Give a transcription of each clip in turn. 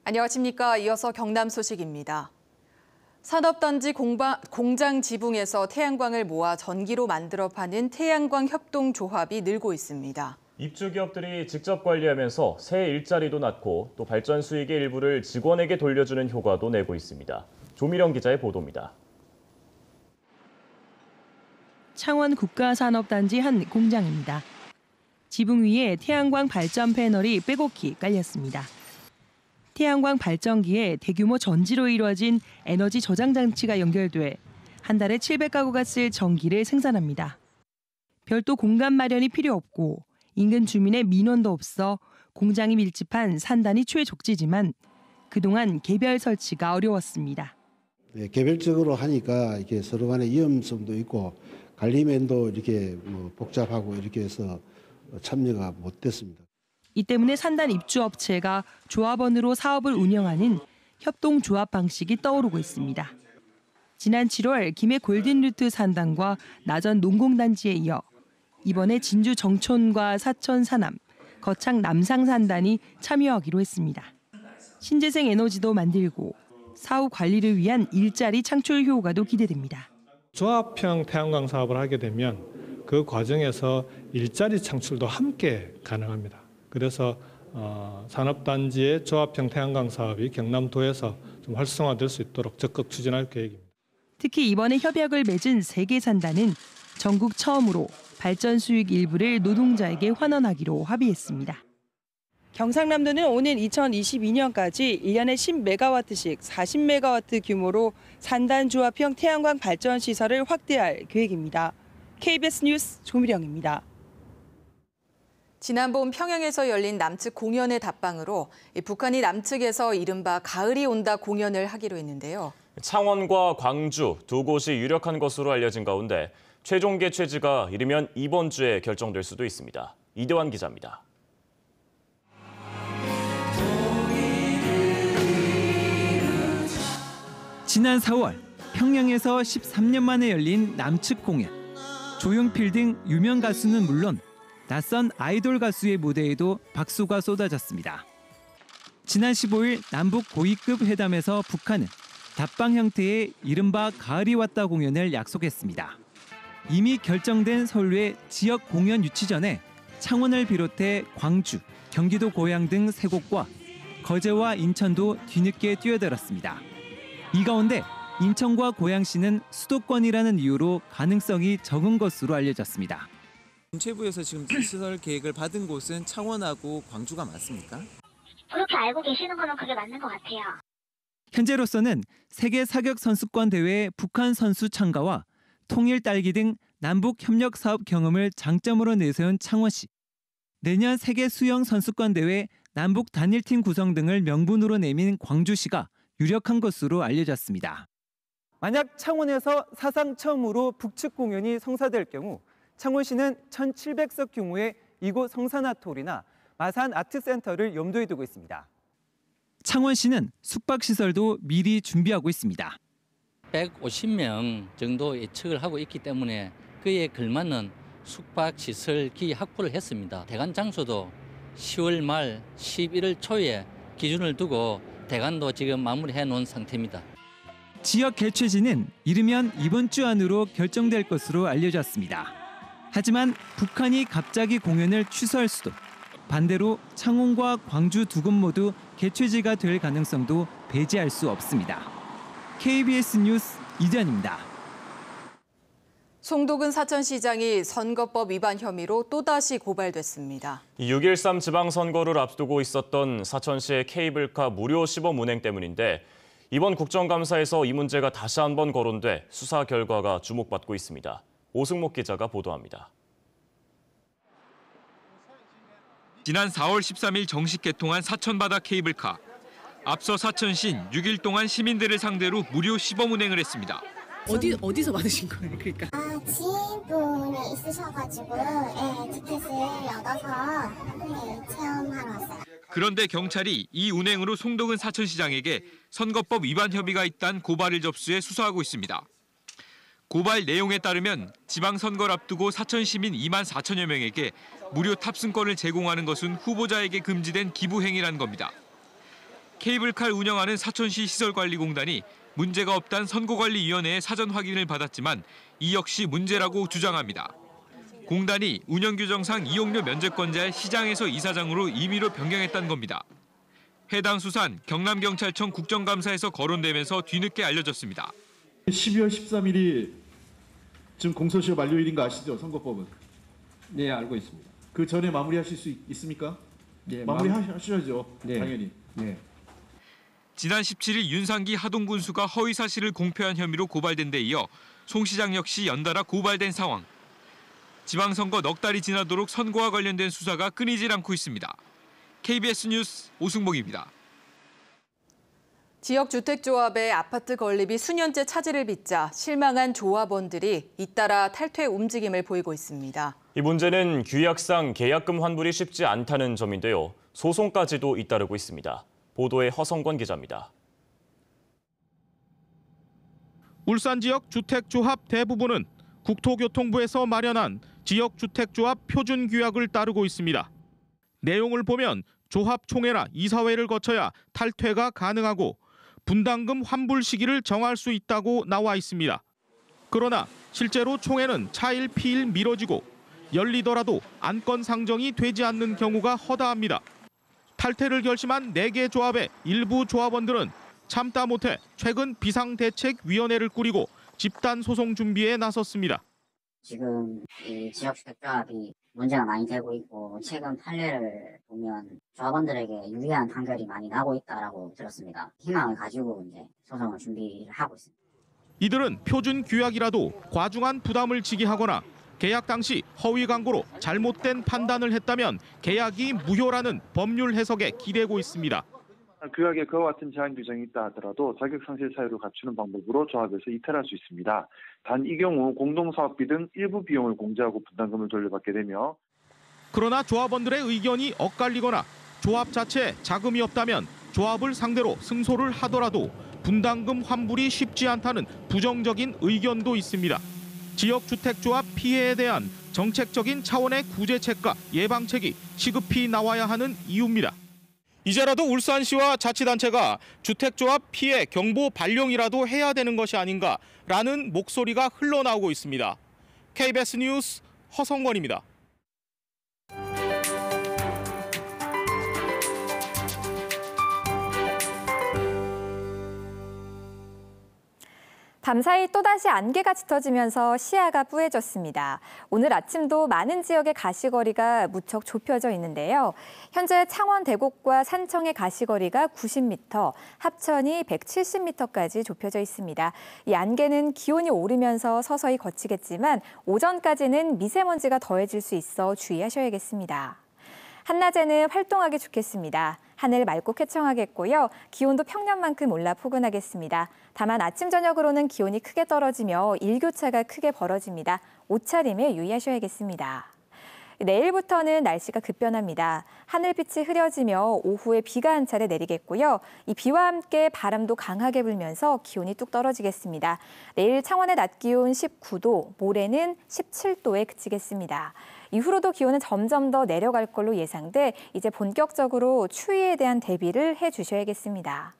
안녕하십니까. 이어서 경남 소식입니다. 산업단지 공장 지붕에서 태양광을 모아 전기로 만들어 파는 태양광 협동조합이 늘고 있습니다. 입주 기업들이 직접 관리하면서 새 일자리도 낳고 또 발전 수익의 일부를 직원에게 돌려주는 효과도 내고 있습니다. 조미령 기자의 보도입니다. 창원 국가산업단지 한 공장입니다. 지붕 위에 태양광 발전 패널이 빼곡히 깔렸습니다. 태양광 발전기에 대규모 전지로 이루어진 에너지 저장 장치가 연결돼 한 달에 700가구가 쓸 전기를 생산합니다. 별도 공간 마련이 필요 없고 인근 주민의 민원도 없어 공장이 밀집한 산단이 최적지지만 그동안 개별 설치가 어려웠습니다. 네, 개별적으로 하니까 이게 서로 간의 위험성도 있고 관리면도 이렇게 복잡하고 이렇게 해서 참여가 못 됐습니다. 이 때문에 산단 입주업체가 조합원으로 사업을 운영하는 협동조합 방식이 떠오르고 있습니다. 지난 7월 김해 골든루트 산단과 나전 농공단지에 이어 이번에 진주 정촌과 사천 사남, 거창 남상 산단이 참여하기로 했습니다. 신재생 에너지도 만들고 사후 관리를 위한 일자리 창출 효과도 기대됩니다. 조합형 태양광 사업을 하게 되면 그 과정에서 일자리 창출도 함께 가능합니다. 그래서 산업단지의 조합형 태양광 사업이 경남도에서 좀 활성화될 수 있도록 적극 추진할 계획입니다. 특히 이번에 협약을 맺은 3개 산단은 전국 처음으로 발전 수익 일부를 노동자에게 환원하기로 합의했습니다. 경상남도는 오는 2022년까지 1년에 10메가와트씩 40메가와트 규모로 산단 조합형 태양광 발전 시설을 확대할 계획입니다. KBS 뉴스 조미령입니다. 지난 봄 평양에서 열린 남측 공연의 답방으로 북한이 남측에서 이른바 가을이 온다 공연을 하기로 했는데요. 창원과 광주 두 곳이 유력한 것으로 알려진 가운데 최종 개최지가 이르면 이번 주에 결정될 수도 있습니다. 이대환 기자입니다. 지난 4월 평양에서 13년 만에 열린 남측 공연. 조용필 등 유명 가수는 물론 낯선 아이돌 가수의 무대에도 박수가 쏟아졌습니다. 지난 15일 남북 고위급 회담에서 북한은 답방 형태의 이른바 가을이 왔다 공연을 약속했습니다. 이미 결정된 서울의 지역 공연 유치 전에 창원을 비롯해 광주, 경기도 고양 등 3곳과 거제와 인천도 뒤늦게 뛰어들었습니다. 이 가운데 인천과 고양시는 수도권이라는 이유로 가능성이 적은 것으로 알려졌습니다. 문체부에서 지금 시설 계획을 받은 곳은 창원하고 광주가 맞습니까? 그렇게 알고 계시는 거면 그게 맞는 것 같아요. 현재로서는 세계 사격 선수권 대회에 북한 선수 참가와 통일 딸기 등 남북 협력 사업 경험을 장점으로 내세운 창원시. 내년 세계 수영 선수권 대회 남북 단일팀 구성 등을 명분으로 내민 광주시가 유력한 것으로 알려졌습니다. 만약 창원에서 사상 처음으로 북측 공연이 성사될 경우 창원시는 1,700석 규모의 이곳 성산아트홀이나 마산 아트센터를 염두에 두고 있습니다. 창원시는 숙박시설도 미리 준비하고 있습니다. 150명 정도 예측을 하고 있기 때문에 그에 걸맞는 숙박시설기 확보를 했습니다. 대관 장소도 10월 말 11월 초에 기준을 두고 대관도 지금 마무리해 놓은 상태입니다. 지역 개최지는 이르면 이번 주 안으로 결정될 것으로 알려졌습니다. 하지만 북한이 갑자기 공연을 취소할 수도, 반대로 창원과 광주 두 곳 모두 개최지가 될 가능성도 배제할 수 없습니다. KBS 뉴스 이대환입니다. 송도근 사천시장이 선거법 위반 혐의로 또다시 고발됐습니다. 6.13 지방선거를 앞두고 있었던 사천시의 케이블카 무료 시범 운행 때문인데 이번 국정감사에서 이 문제가 다시 한번 거론돼 수사 결과가 주목받고 있습니다. 오승목 기자가 보도합니다. 지난 4월 13일 정식 개통한 사천바다 케이블카. 앞서 사천시는 6일 동안 시민들을 상대로 무료 시범 운행을 했습니다. 어디서 받으신 거예요? 그러니까. 지인분이 있으셔가지고 티켓을 얻어서 체험하러 왔어요. 그런데 경찰이 이 운행으로 송도근 사천시장에게 선거법 위반 혐의가 있다는 고발을 접수해 수사하고 있습니다. 고발 내용에 따르면 지방선거를 앞두고 사천시민 2만 4천여 명에게 무료 탑승권을 제공하는 것은 후보자에게 금지된 기부 행위라는 겁니다. 케이블카를 운영하는 사천시 시설관리공단이 문제가 없단 선거관리위원회의 사전 확인을 받았지만 이 역시 문제라고 주장합니다. 공단이 운영규정상 이용료 면제권자의 시장에서 이사장으로 임의로 변경했다는 겁니다. 해당 수사는 경남경찰청 국정감사에서 거론되면서 뒤늦게 알려졌습니다. 12월 13일이 지금 공소시효 만료일인 거 아시죠? 선거법은. 네, 알고 있습니다. 그 전에 마무리하실 수 있습니까? 네, 마무리하셔야죠. 네. 당연히. 네. 지난 17일 윤상기 하동군수가 허위 사실을 공표한 혐의로 고발된 데 이어 송 시장 역시 연달아 고발된 상황. 지방선거 넉 달이 지나도록 선거와 관련된 수사가 끊이질 않고 있습니다. KBS 뉴스 오승복입니다. 지역주택조합의 아파트 건립이 수년째 차질을 빚자 실망한 조합원들이 잇따라 탈퇴 움직임을 보이고 있습니다. 이 문제는 규약상 계약금 환불이 쉽지 않다는 점인데요. 소송까지도 잇따르고 있습니다. 보도에 허성권 기자입니다. 울산 지역 주택조합 대부분은 국토교통부에서 마련한 지역주택조합 표준규약을 따르고 있습니다. 내용을 보면 조합 총회나 이사회를 거쳐야 탈퇴가 가능하고 분담금 환불 시기를 정할 수 있다고 나와 있습니다. 그러나 실제로 총회는 차일 피일 미뤄지고 열리더라도 안건 상정이 되지 않는 경우가 허다합니다. 탈퇴를 결심한 4개 조합의 일부 조합원들은 참다 못해 최근 비상대책위원회를 꾸리고 집단 소송 준비에 나섰습니다. 지금 이 지역주택조합이 문제가 많이 되고 있고 최근 판례를 보면 조합원들에게 유리한 판결이 많이 나고 있다라고 들었습니다. 희망을 가지고 이제 소송을 준비를 하고 있습니다. 이들은 표준 규약이라도 과중한 부담을 지게 하거나 계약 당시 허위 광고로 잘못된 판단을 했다면 계약이 무효라는 법률 해석에 기대고 있습니다. 규약에 그와 같은 제한 규정이 있다 하더라도 자격상실 사유를 갖추는 방법으로 조합에서 이탈할 수 있습니다. 단 이 경우 공동사업비 등 일부 비용을 공제하고 분담금을 돌려받게 되며 그러나 조합원들의 의견이 엇갈리거나 조합 자체에 자금이 없다면 조합을 상대로 승소를 하더라도 분담금 환불이 쉽지 않다는 부정적인 의견도 있습니다. 지역주택조합 피해에 대한 정책적인 차원의 구제책과 예방책이 시급히 나와야 하는 이유입니다. 이제라도 울산시와 자치단체가 주택조합 피해 경보 발령이라도 해야 되는 것이 아닌가라는 목소리가 흘러나오고 있습니다. KBS 뉴스 허성권입니다. 밤사이 또다시 안개가 짙어지면서 시야가 뿌해졌습니다. 오늘 아침도 많은 지역의 가시거리가 무척 좁혀져 있는데요. 현재 창원 대곡과 산청의 가시거리가 90m, 합천이 170m까지 좁혀져 있습니다. 이 안개는 기온이 오르면서 서서히 걷히겠지만 오전까지는 미세먼지가 더해질 수 있어 주의하셔야겠습니다. 한낮에는 활동하기 좋겠습니다. 하늘 맑고 쾌청하겠고요. 기온도 평년만큼 올라 포근하겠습니다. 다만 아침 저녁으로는 기온이 크게 떨어지며 일교차가 크게 벌어집니다. 옷차림에 유의하셔야겠습니다. 내일부터는 날씨가 급변합니다. 하늘빛이 흐려지며 오후에 비가 한 차례 내리겠고요. 이 비와 함께 바람도 강하게 불면서 기온이 뚝 떨어지겠습니다. 내일 창원의 낮 기온 19도, 모레는 17도에 그치겠습니다. 이후로도 기온은 점점 더 내려갈 걸로 예상돼 이제 본격적으로 추위에 대한 대비를 해주셔야겠습니다.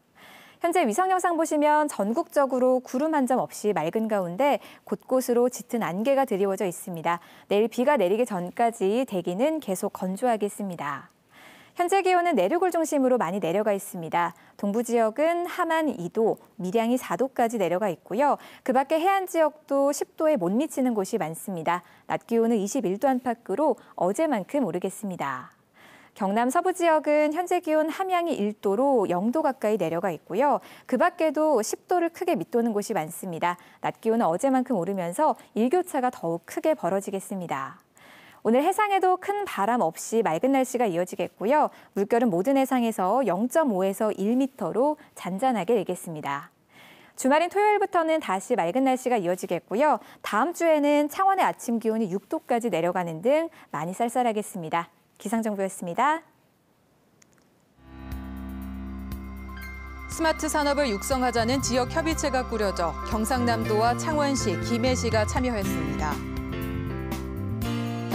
현재 위성 영상 보시면 전국적으로 구름 한 점 없이 맑은 가운데 곳곳으로 짙은 안개가 드리워져 있습니다. 내일 비가 내리기 전까지 대기는 계속 건조하겠습니다. 현재 기온은 내륙을 중심으로 많이 내려가 있습니다. 동부 지역은 함안 2도, 밀양이 4도까지 내려가 있고요. 그 밖에 해안 지역도 10도에 못 미치는 곳이 많습니다. 낮 기온은 21도 안팎으로 어제만큼 오르겠습니다. 경남 서부 지역은 현재 기온 함양이 1도로 0도 가까이 내려가 있고요. 그 밖에도 10도를 크게 밑도는 곳이 많습니다. 낮 기온은 어제만큼 오르면서 일교차가 더욱 크게 벌어지겠습니다. 오늘 해상에도 큰 바람 없이 맑은 날씨가 이어지겠고요. 물결은 모든 해상에서 0.5에서 1m로 잔잔하게 일겠습니다. 주말인 토요일부터는 다시 맑은 날씨가 이어지겠고요. 다음 주에는 창원의 아침 기온이 6도까지 내려가는 등 많이 쌀쌀하겠습니다. 기상정보였습니다. 스마트 산업을 육성하자는 지역 협의체가 꾸려져 경상남도와 창원시, 김해시가 참여했습니다.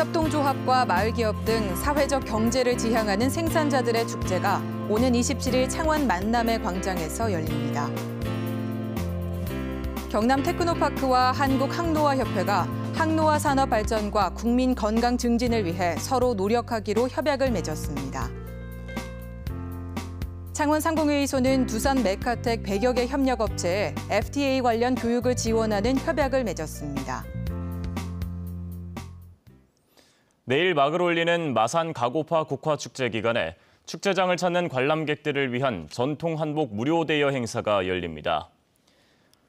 협동조합과 마을기업 등 사회적 경제를 지향하는 생산자들의 축제가 오는 27일 창원 만남의 광장에서 열립니다. 경남 테크노파크와 한국항노화협회가 항노화 산업 발전과 국민 건강 증진을 위해 서로 노력하기로 협약을 맺었습니다. 창원 상공회의소는 두산 메카텍 100여 개 협력업체에 FTA 관련 교육을 지원하는 협약을 맺었습니다. 내일 막을 올리는 마산 가고파 국화축제 기간에 축제장을 찾는 관람객들을 위한 전통 한복 무료 대여 행사가 열립니다.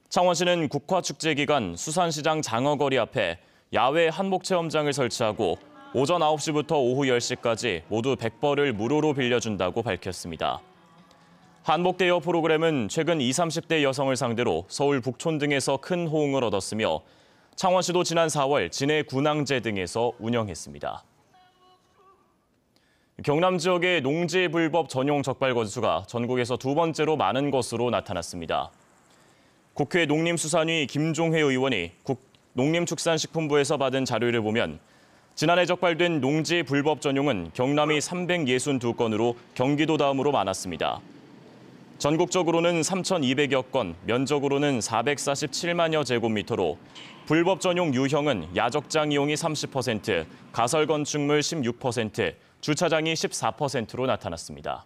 창원시는 국화축제 기간 수산시장 장어거리 앞에 야외 한복 체험장을 설치하고 오전 9시부터 오후 10시까지 모두 100벌을 무료로 빌려준다고 밝혔습니다. 한복 대여 프로그램은 최근 20, 30대 여성을 상대로 서울 북촌 등에서 큰 호응을 얻었으며 창원시도 지난 4월 진해 군항제 등에서 운영했습니다. 경남 지역의 농지 불법 전용 적발 건수가 전국에서 두 번째로 많은 것으로 나타났습니다. 국회 농림수산위 김종회 의원이 농림축산식품부에서 받은 자료를 보면 지난해 적발된 농지 불법 전용은 경남이 362건으로 경기도 다음으로 많았습니다. 전국적으로는 3,200여 건, 면적으로는 447만여 제곱미터로 불법 전용 유형은 야적장 이용이 30%, 가설 건축물 16%, 주차장이 14%로 나타났습니다.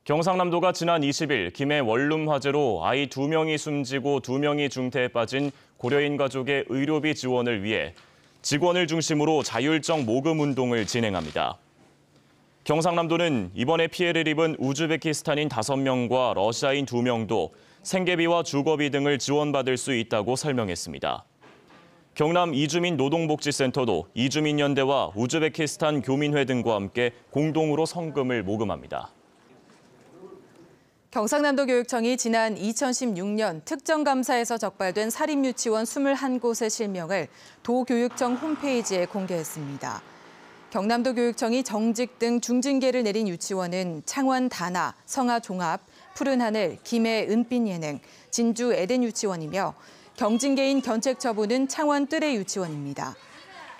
경상남도가 지난 20일 김해 원룸 화재로 아이 2명이 숨지고 2명이 중태에 빠진 고려인 가족의 의료비 지원을 위해 직원을 중심으로 자율적 모금 운동을 진행합니다. 경상남도는 이번에 피해를 입은 우즈베키스탄인 5명과 러시아인 2명도 생계비와 주거비 등을 지원받을 수 있다고 설명했습니다. 경남 이주민 노동복지센터도 이주민연대와 우즈베키스탄 교민회 등과 함께 공동으로 성금을 모금합니다. 경상남도 교육청이 지난 2016년 특정감사에서 적발된 사립유치원 21곳의 실명을 도교육청 홈페이지에 공개했습니다. 경남도 교육청이 정직 등 중징계를 내린 유치원은 창원 다나, 성하 종합, 푸른 하늘, 김해 은빛 예능, 진주 에덴 유치원이며 경징계인 견책 처분은 창원 뜰의 유치원입니다.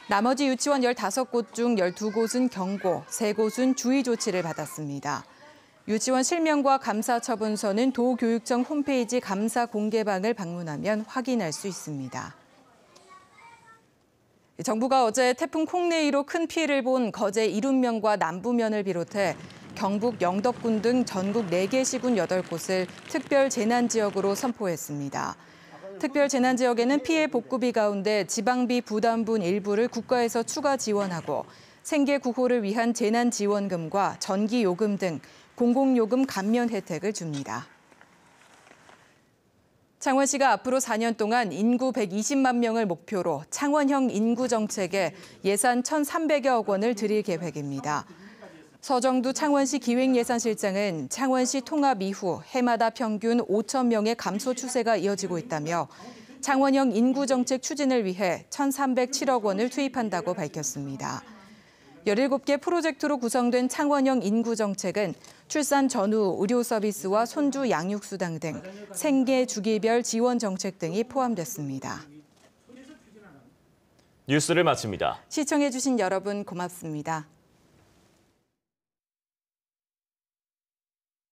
나머지 유치원 15곳 중 12곳은 경고, 3곳은 주의 조치를 받았습니다. 유치원 실명과 감사 처분서는 도교육청 홈페이지 감사 공개방을 방문하면 확인할 수 있습니다. 정부가 어제 태풍 콩네이로 큰 피해를 본 거제 이룬면과 남부면을 비롯해 경북 영덕군 등 전국 4개 시군 8곳을 특별 재난 지역으로 선포했습니다. 특별 재난 지역에는 피해 복구비 가운데 지방비 부담분 일부를 국가에서 추가 지원하고 생계 구호를 위한 재난 지원금과 전기 요금 등 공공요금 감면 혜택을 줍니다. 창원시가 앞으로 4년 동안 인구 120만 명을 목표로 창원형 인구 정책에 예산 1,300여억 원을 들일 계획입니다. 서정두 창원시 기획예산실장은 창원시 통합 이후 해마다 평균 5천 명의 감소 추세가 이어지고 있다며 창원형 인구 정책 추진을 위해 1,307억 원을 투입한다고 밝혔습니다. 17개 프로젝트로 구성된 창원형 인구 정책은 출산 전후 의료 서비스와 손주 양육수당 등 생계 주기별 지원 정책 등이 포함됐습니다. 뉴스를 마칩니다. 시청해주신 여러분 고맙습니다.